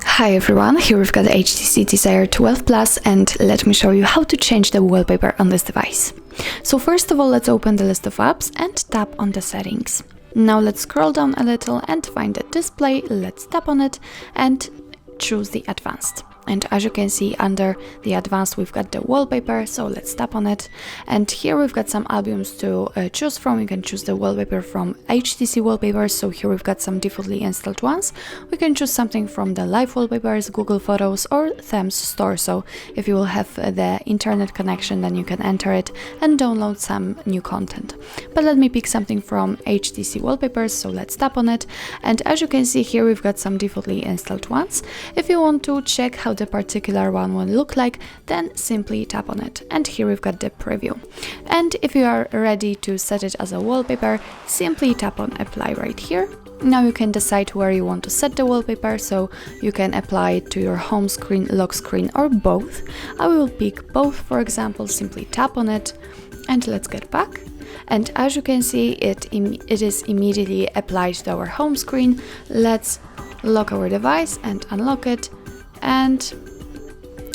Hi everyone, here we've got the HTC Desire 12 Plus, and let me show you how to change the wallpaper on this device. So first of all, let's open the list of apps and tap on the settings. Now let's scroll down a little and find the display. Let's tap on it and choose the advanced. And as you can see, under the advanced we've got the wallpaper, so let's tap on it. And here we've got some albums to choose from. You can choose the wallpaper from HTC Wallpapers, so here we've got some defaultly installed ones. We can choose something from the live wallpapers, Google Photos or Themes Store, so if you will have the internet connection, then you can enter it and download some new content. But let me pick something from HTC Wallpapers, so let's tap on it. And as you can see here, we've got some defaultly installed ones. If you want to check how the particular one will look like, then simply tap on it. And here we've got the preview. And if you are ready to set it as a wallpaper, simply tap on apply right here. Now you can decide where you want to set the wallpaper, so you can apply it to your home screen, lock screen, or both. I will pick both, for example. Simply tap on it and let's get back. And as you can see, it is immediately applied to our home screen. Let's lock our device and unlock it. And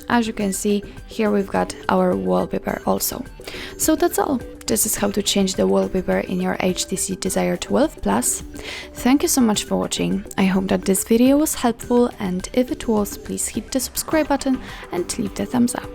as you can see, here we've got our wallpaper also. So that's all. This is how to change the wallpaper in your HTC Desire 12 Plus. Thank you so much for watching. I hope that this video was helpful, and if it was, please hit the subscribe button and leave the thumbs up.